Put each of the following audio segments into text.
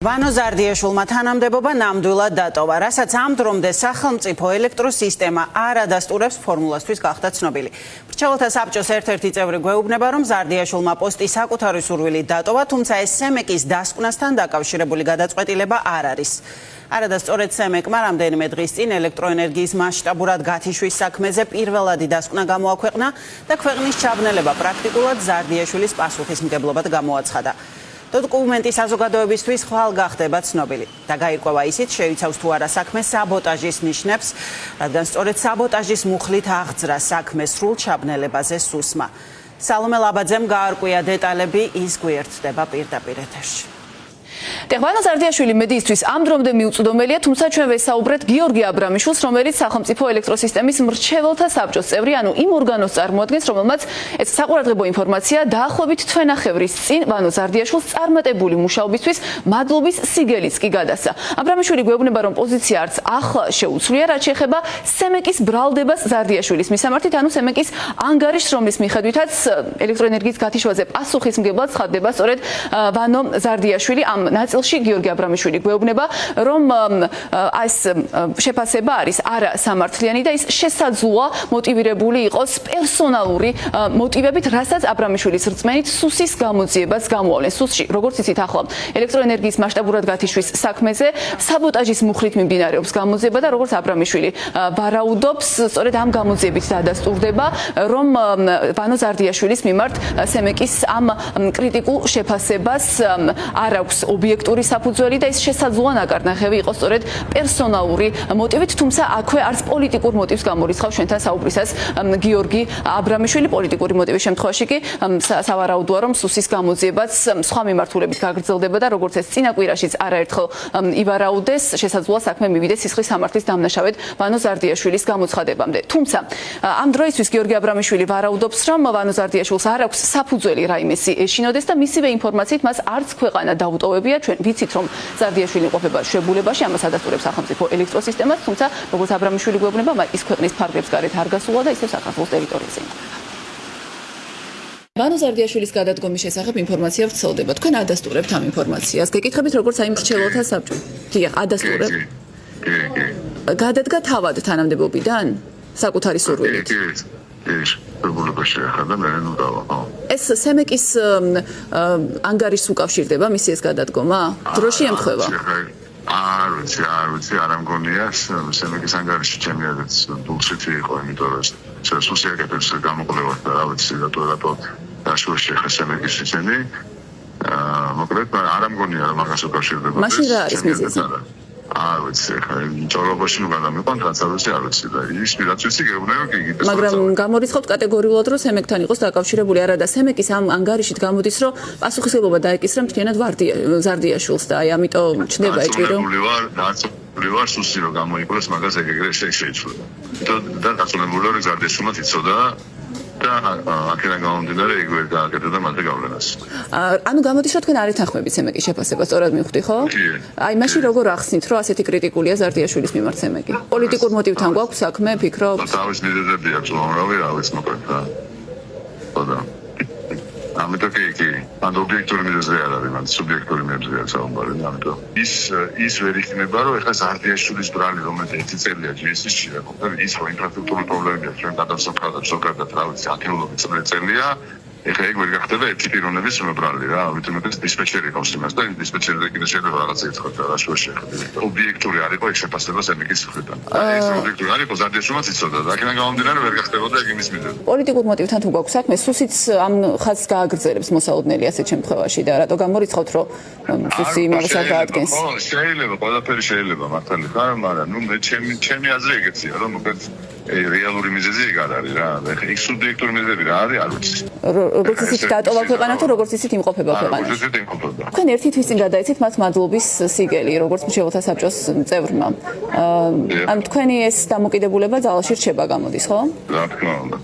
ვანო ზარდიაშვილმა თანამდებობა ნამდვილად დატოვა, რასაც ამ დრომდე სახელმწიფო ელექტროსისტემა არ ადასტურებს ფორმულასთვის გახდა ცნობილი. მრჩეველთა საბჭოს ერთ-ერთი წევრი გვეუბნება, რომ ზარდიაშვილმა პოსტი საკუთარი სურვილით დატოვა, თუმცა ეს სემეკის დასკვნასთან დაკავშირებული გადაწყვეტილება არ არის. არადა სწორედ სემეკმა რამდენიმე დღის წინ ელექტროენერგიის მასშტაბურად გათიშვის საქმეზე პირველადი დასკვნა გამოაქვეყნა და ქვეყნის ჩაბნელება პრაქტიკულად ზარდიაშვილის პასუხისმგებლობად გამოაცხადა. დოკუმენტი საზოგადოებისთვის ხვალ გახდება ცნობილი და გაირკვევა ისიც შეიცავს თუ არა საქმე საბოტაჟის ნიშნებს, რადგან სწორედ საბოტაჟის მუხლით აღძრა საქმე სრულ ჩაბნელებაზე სუსმა. სალომე ლაბაძემ გაარკვია დეტალები, ის გვერდდება პირდაპირ ეთერში. ვანო ზარდიაშვილი მედიისთვის ამ დრომდე მიუწვდომელია, თუმცა ჩვენ ვესაუბრეთ გიორგი აბრამიშვილს, რომელიც სახელმწიფო ელექტროსისტემის მრჩეველთა საბჭოს წევრი, ანუ იმ ორგანოს წარმოადგენს, რომელმაც ეს საყურადღებო ინფორმაცია დაახლოებით თვენახევრის წინ ვანო ზარდიაშვილს წარმატებული მუშაობისთვის მადლობის სიგელიც კი გადასცა. აბრამიშვილი გვეუბნება, რომ პოზიცია არც ახლა შეუცვლია, რაც შეეხება სემეკის ბრალდებას ზარდიაშვილის მისამართით, ანუ სემეკის ანგარიშს, რომლის მიხედვითაც ელექტროენერგიის გათიშვაზე პასუხისმგებლად ცხადდება სწორედ ვანო ზარდიაშვილი. ამ ნაწილში გიორგი აბრამიშვილი გვეუბნება, რომ ეს შეფასება არის არა სამართლიანი და ის შესაძლოა მოტივირებული იყოს პერსონალური მოტივებით, რასაც აბრამიშვილის რწმენით სუსის გამოძიებას გამოავლენ. სუსში, როგორც იცით, ახლა ელექტროენერგიის მასშტაბურად გათიშვის საქმეზე საბოტაჟის მუხლით მიმდინარეობს გამოძიება და როგორც აბრამიშვილი ვარაუდობს, სწორედ ამ გამოძიებით დადასტურდება, რომ ვანო ზარდიაშვილის მიმართ სემეკის ამ კრიტიკულ შეფასებას არ აქვს ობიექტური საფუძველი და ის შესაძლოა ნაკარნახევი იყოს სწორედ პერსონალური მოტივით, თუმცა აქვე არც პოლიტიკურ მოტივს გამორიცხავს ჩვენთან საუბრისას გიორგი აბრამიშვილი. პოლიტიკური მოტივის შემთხვევაში კი სავარაუდოა, რომ სუსის გამოძიებაც სხვა მიმართულებით გაგრძელდება და როგორც ეს წინა კვირაშიც არაერთხელ ივარაუდეს, შესაძლოა საქმე მივიდეს სისხლის სამართლის დამნაშავედ ვანო ზარდიაშვილის გამოცხადებამდე. თუმცა ამ დროისთვის გიორგი აბრამიშვილი ვარაუდობს, რომ ვანო ზარდიაშვილს არ აქვს საფუძველი რაიმესი ეშინოდეს და მისივე ინფორმაციით მას არც ქვეყანა დაუტოვებია. ჩვენ ვიცით, რომ ზარდიაშვილი იმყოფება შვებულებაში, ამას ადასტურებს სახელმწიფო ელექტროსისტემას, თუმცა როგორც აბრამიშვილი გვეუბნება, ის ქვეყნის ფარგლებს გარეთ არ გასულა და ისევ საქართველოს ტერიტორიაზე იმყოფება. ვანო ზარდიაშვილის გადადგომის შესახებ ინფორმაცია ვრცელდება. თქვენ ადასტურებთ ამ ინფორმაციას. გეკითხებით, როგორც აი მრჩეველთა საბჭო. დიახ, ადასტურებ. გადადგა თავად თანამდებობიდან საკუთარი სურვილით. ეს სემეკის ანგარიშს უკავშირდება მისი ეს გადადგომა? დროში ემთხვევა? არ ვიცი, არ ამგონია სემეკის ანგარიში ჩემი ადაც ბულშიტი იყო, იმიტომ რომ სუსიაკეთებს გამოკვლევას და რა ვიცი, რატო დაშორში ხა სემეკის ისინი. მოკლედ არ ამგონია რომ მაგას უკავშირდება. მაშინ რა არის მიზეზი? არ ვიცი, ხა ჭორობაში ნუ გადამიყვან ტრანსფერში არ ვიცი და ის რაც ვიცი გეუბნება კი გიტეს. მაგრამ გამორიცხავთ კატეგორიულად, რომ სემეკთან იყოს დაკავშირებული არა და სემეკის ამ ანგარიშით გამოდის, რომ პასუხისმგებლობა დაეკისრა მთლიანად ზარდიაშვილს და აი ამიტომ ჩნდება ეჭვი, რომ დაწუნებული ვარ სუსი რომ გამოიკვლიოს მაგას ეგრე შეიცვლება. და დაწუნებული ვარ ზარდიაშვილმა იცოდა და აქედან გამომდინარე ეგ ვერ გააკეთა და მალე გავლენას. ანუ გამოდის, რომ თქვენ არ ეთანხმებით სემეკის შეფასებას, სწორად მივხვდი, ხო? აი, მაშინ როგორ ახსნით, რომ ასეთი კრიტიკულია ზარდიაშვილის მიმართ სემეკი? პოლიტიკურ მოტივთან გვაქვს საქმე, ფიქრობთ? თავის მიზეზები აქვს, უამრავი, რა ვიცი, მოკლედ. ხოდა. ამიტომ კი, ან ობიექტური მიზეზი არ არის, მაგრამ სუბიექტური მიზეზი აქვს საუბარი, ამიტომ. ის ვერ იქნება, რომ ეხლა ზარდიაშვილის ბრალი, რომელიც 1 წელია GS-ში და ის რომ ინფრასტრუქტურული პრობლემები აქვს, ჩვენ გადასახადად ზოგადად რა ვიცი, ათეულობით წელია. ეხლა ეგ ვერ გახდება ერთი პიროვნების ბრალი რა, ამიტომ ეს დისპეჩერი ყავს იმას და დისპეჩერზე კიდე შეიძლება რაღაცა იცხოვოთ და რა შეიძლება. ობიექტური არ იყო ეგ შეფასება სემეკის მხრიდან. ეს ობიექტური არ იყო ზარდიაშვილმაც იცოდა და აქედან გამომდინარე ვერ გახდებოდა ეგ იმის მიზეზი. პოლიტიკურ მოტივთან თუ გვაქვს საქმე, სუსიც ამ ხაზს გააგრძელებს მოსაოდნელი ასეთ შემთხვევაში და რატო გამორიცხავთ, რომ სუსი იმას არ გაადგენს? შეიძლება, ყველაფერი შეიძლება მართალი ხარ, მაგრამ ნუ მე ჩემი აზრი ეგეცია, რომ მოკლედ რეალური მიზეზი ეგ არ არის რა. ეხლა იქ სუბიექტური მიზეზები რა არის, არ ვიცი. როგორც ისიც დატოვა ქვეყანა თუ როგორც ისიც იმყოფება ქვეყანაში. როგორც ისიც იმყოფება. თქვენ ერთი თვის წინ გადაიცით მათ მადლობის სიგელი, როგორც მრჩეველთა საბჭოს წევრმა. ანუ თქვენი ეს დამოკიდებულება ძალაში რჩება გამოდის, ხო? რა თქმა უნდა.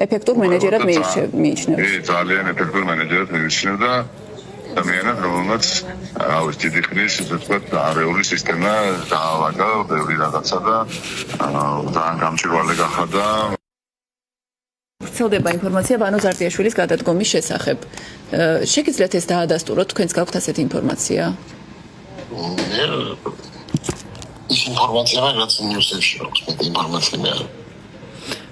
ეფექტურ მენეჯერად მიიჩნევთ. ძალიან ეფექტურ მენეჯერად მიიჩნევ და ადამიანად, რომელმაც აუს დიდი ხნის ზუსტად არეული სისტემა დაავადა, ბევრი რაღაცა და ძალიან გამჭვირვალე გახადა. ვრცელდება ინფორმაცია ვანო ზარდიაშვილის გადადგომის შესახებ. შეგიძლიათ ეს დაადასტუროთ, თქვენს გაქვთ ასეთი ინფორმაცია? ის ინფორმაცია რაც ნიუსებში აქვს, მე ინფორმაცია მე არ.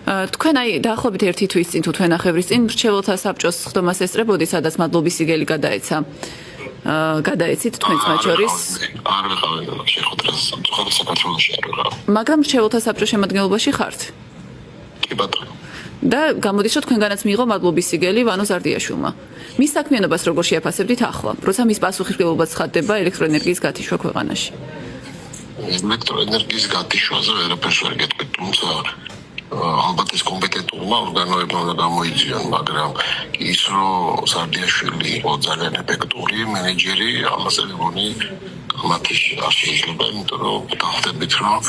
თქვენ აი დაახლოებით 1 თვის წინ თუ თქვენ ახევრის წინ მრჩეველთა საბჭოს ხდომას ესწრებოდი, სადაც მადლობის სიგელი გადაეცა. გადაეცით თქვენს მათ შორის. არ ვიყავი შეხვედრას სამწუხაროდ საქართველოში არ ვიყავ. მაგრამ მრჩეველთა საბჭოს შემადგენლობაში ხართ? კი ბატონო. და გამოდის რომ თქვენგანაც მიიღო მადლობის სიგელი ვანო ზარდიაშვილმა. მის საქმიანობას როგორ შეაფასებდით ახლა, როცა მის პასუხისმგებლობა ცხადდება ელექტროენერგიის გათიშვა ქვეყანაში? ელექტროენერგიის გათიშვაზე ვერაფერს ვერ გეტყვი, თუმცა ალბათ ეს კომპეტენტურმა ორგანოებმა უნდა გამოიწვიონ, მაგრამ ის რომ ზარდიაშვილი იყო ძალიან ეფექტური მენეჯერი, ამაზე მგონი მათი არ შეიძლება, იმიტომ რომ დავხდებით რომ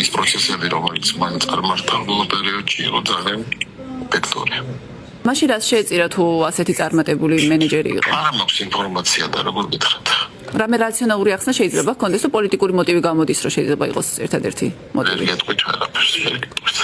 ის პროცესები, რომელიც მან წარმართა ბოლო პერიოდში იყო ძალიან ეფექტური. მაშინ რაც შეეწირა თუ ასეთი წარმატებული მენეჯერი იყო? არ მაქვს ინფორმაცია და როგორ გითხრათ. რამე რაციონალური ახსნა შეიძლება გქონდეს, თუ პოლიტიკური მოტივი გამოდის, რომ შეიძლება იყოს ერთადერთი მოტივი. ვერ გეტყვით ვერაფერს, ვერ გეტყვით.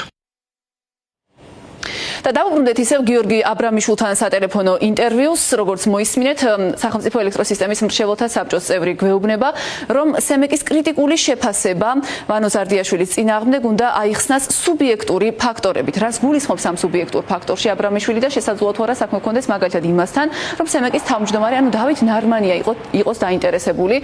და დავუბრუნდეთ ისევ გიორგი აბრამიშვილთან სატელეფონო ინტერვიუს, როგორც მოისმინეთ, სახელმწიფო ელექტროსისტემის მრჩეველთა საბჭოს წევრი გვეუბნება, რომ სემეკის კრიტიკული შეფასება ვანო ზარდიაშვილის წინააღმდეგ უნდა აიხსნას სუბიექტური ფაქტორებით. რას გულისხმობს ამ სუბიექტურ ფაქტორში აბრამიშვილი და შესაძლოა თუ არა საქმე გქონდეს მაგალითად იმასთან, რომ სემეკის თავმჯდომარე, ანუ დავით ნარმანია იყოს დაინტერესებული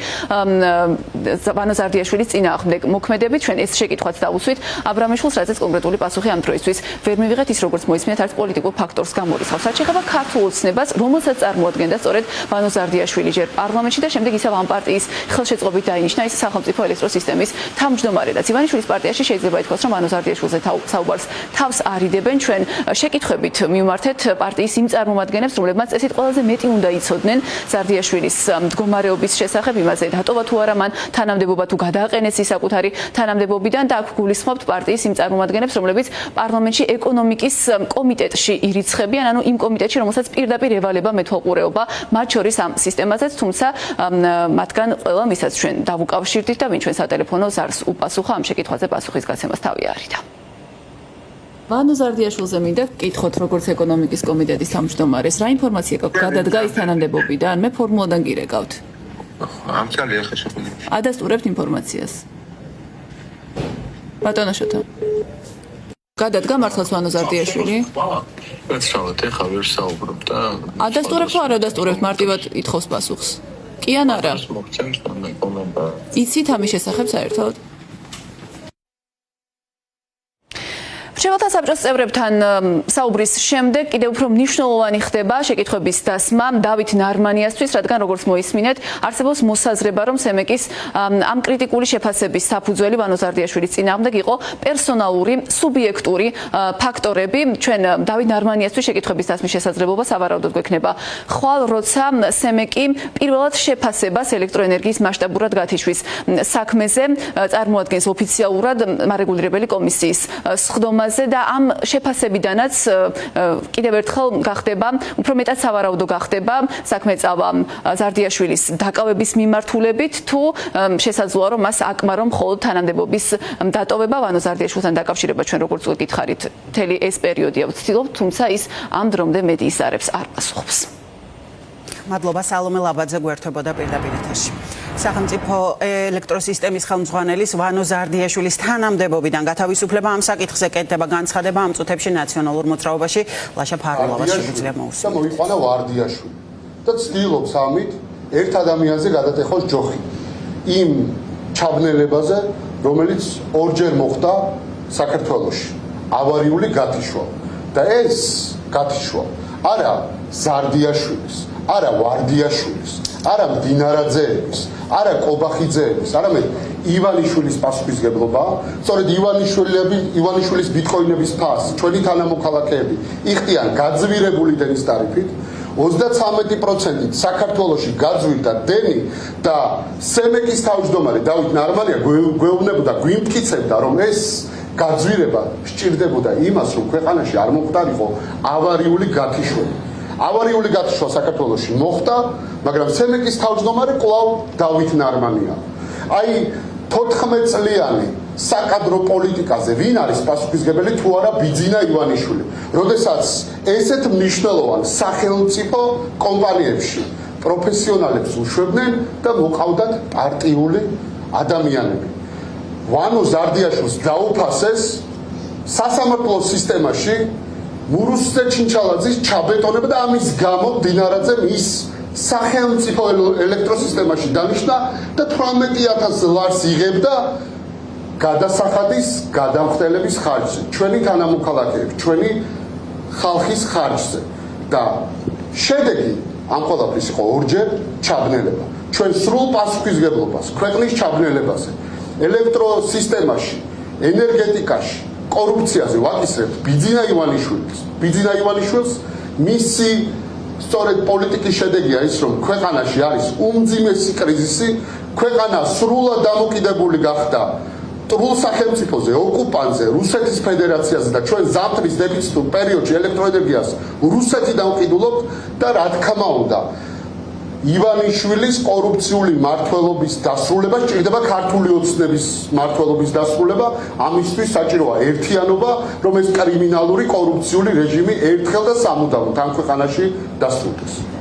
ვანო ზარდიაშვილის წინააღმდეგ. მოქმედებით ჩვენ ეს შეკითხვაც დავუსვით აბრამიშვილს, რაზეც კონკრეტული პასუხი ამ დროისთვის ვერ მივიღეთ, ის როგორც მოისმინეთ არც პოლიტიკურ ფაქტორს გამორიცხავს. რაც შეეხება ქართულ ოცნებას, რომელსაც წარმოადგენდა სწორედ ვანო ზარდიაშვილი ჯერ პარლამენტში და შემდეგ ისევ ამ პარტიის ხელშეწყობით დაინიშნა ის სახელმწიფო ელექტროსისტემის თავმჯდომარედ. ივანიშვილის პარტიაში შეიძლება ითქვას, რომ ვანო ზარდიაშვილზე საუბარს თავს არიდებენ. ჩვენ შეკითხვებით მივმართეთ პარტიის იმ წარმომადგენლებს, რომლებმაც წესით ყველაზე მეტი უნდა იცოდნენ ზარდიაშვილის მდგომარეობის შესახებ, იმაზე დატოვა თუ არა მან თანამდებობა, თუ გადააყენეს ის საკუთარი თანამდებობიდან და აქ გულისხმობთ პარტიის იმ წარმომადგენლებს, რომლებიც პარლამენტში ეკონომიკის კომიტეტში ირიცხებიან, ანუ იმ კომიტეტში, რომელსაც პირდაპირ ევალება მეთვალყურეობა, მათ შორის ამ სისტემაზეც, თუმცა მათგან ყველა მისაც ჩვენ დავუკავშირდით და ვინ ჩვენ სატელეფონო ზარს უპასუხა ამ შეკითხვაზე პასუხის გაცემას თავი არიდა. ვანო ზარდიაშვილზე მინდა გკითხოთ, როგორც ეკონომიკის კომიტეტის თავმჯდომარეს, რა ინფორმაცია გაქვთ გადადგა ის თანამდებობიდან? მე ფორმულადან გირეკავთ. ამ წალია ხაშებული. ადასტურებთ ინფორმაციას. ბატონო შოთა. გადადგა მართლაც ვანო ზარდიაშვილი? გაცრავთ, ეხლა ვერ საუბრობ და ადასტურებთ თუ არ ადასტურებთ, მარტივად ითხოვს პასუხს. კი ან არა? მოგცემთ კომენტარი. იცით ამის შესახებ საერთოდ? მრჩეველთა საბჭოს წევრებთან საუბრის შემდეგ კიდევ უფრო მნიშვნელოვანი ხდება შეკითხვების დასმა დავით ნარმანიასთვის, რადგან როგორც მოისმინეთ, არსებობს მოსაზრება, რომ სემეკის ამ კრიტიკული შეფასების საფუძველი ვანო ზარდიაშვილის წინააღმდეგ იყო პერსონალური, სუბიექტური ფაქტორები. ჩვენ დავით ნარმანიასთვის შეკითხვების დასმის შესაძლებლობა სავარაუდოდ გვექნება ხვალ, როცა სემეკი პირველად შეფასებას ელექტროენერგიის მასშტაბურად გათიშვის საქმეზე წარმოადგენს ოფიციალურად მარეგულირებელი კომისიის სხდომაზე და ამ შეფასებიდანაც კიდევ ერთხელ გახდება, უფრო მეტად სავარაუდო გახდება საქმე წავა ზარდიაშვილის დაკავების მიმართულებით, თუ შესაძლოა რომ მას აკმარო მხოლოდ თანამდებობის დატოვება. ვანო ზარდიაშვილთან დაკავშირება ჩვენ როგორც გითხარით, მთელი ეს პერიოდია ვცდილობთ, თუმცა ის ამ დრომდე მედიის ზარებს არ პასუხობს. მადლობა სალომე ლაბაძე გვერდებოდა პირდაპირ ეთერში. სახელმწიფო ელექტროსისტემის ხელმძღვანელის ვანო ზარდიაშვილის თანამდებობიდან გათავისუფლება ამ საკითხზე კეთდება განცხადება ამ წუთებში ნაციონალურ მოძრაობაში. ლაშა ფარულოვას შეგვიძლია მოусმინოთ. მოიყვანა ვარდიაშვილი და ცდილობს ამით ერთ ადამიანზე გადატეხოს ჯოხი. იმ ჩაბნელებაზე, რომელიც ორჯერ მოხდა საქართველოში. ავარიული გათიშვა. და ეს გათიშვა არა ზარდიაშვილის, არა ვარდიაშვილის, არა მდინარაძეების, არა კობახიძეების, არამედ ივანიშვილის პასუხისმგებლობა. სწორედ ივანიშვილის ბიტკოინების ფას ჩვენი თანამოქალაქეები იხდიან გაძვირებული დენის ტარიფით, 33% საქართველოში გაძვირდა დენი და სემეკის თავმჯდომარე დავით ნარმანია გვეუბნებოდა, გვიმტკიცებდა, რომ ეს გაძვირება სჭირდებოდა იმას, რომ ქვეყანაში არ მოხდარიყო ავარიული გათიშვა. ავარიული გათიშვა საქართველოში მოხდა, მაგრამ სემეკის თავმჯდომარე კვლავ დავით ნარმანია. აი 14 წლიანი საკადრო პოლიტიკაზე ვინ არის პასუხისმგებელი თუ არა ბიძინა ივანიშვილი, როდესაც ესეთ მნიშვნელოვან სახელმწიფო კომპანიებში პროფესიონალებს უშვებდნენ და მოყავდათ პარტიული ადამიანები. ვანო ზარდიაშვილს დაუფასეს სასამართლო სისტემაში მურუსზე ჩინჩალაძის ჩაბეტონება და ამის გამო დინარაძემ ის სახელმწიფო ელექტროსისტემაში დანიშნა და 18000 ლარს იღებდა გადასახადის გადამხდელების ხარჯზე, ჩვენი თანამოქალაქეების, ჩვენი ხალხის ხარჯზე და შედეგი ამ ყველაფრის იყო ორჯერ ჩაბნელება. ჩვენ სრულ პასუხისმგებლობას ქვეყნის ჩაბნელებაზე, ელექტროსისტემაში, ენერგეტიკაში, კორუფციაზე ვაკისრებთ ბიძინა ივანიშვილს, მისი სწორედ პოლიტიკის შედეგია ის, რომ ქვეყანაში არის უმძიმესი კრიზისი, ქვეყანა სრულად დამოკიდებული გახდა ტრულ სახელმწიფოზე, ოკუპანტზე, რუსეთის ფედერაციაზე და ჩვენ ზამთრის დეფიციტურ პერიოდში ელექტროენერგიას რუსეთიდან ვყიდულობთ და რა თქმა უნდა ივანიშვილის კორუფციული მმართველობის დასრულება სჭირდება ქართული ოცნების მმართველობის დასრულება, ამისთვის საჭიროა ერთიანობა, რომ ეს კრიმინალური კორუფციული რეჟიმი ერთხელ და სამუდამოდ ამ ქვეყანაში დასრულდეს.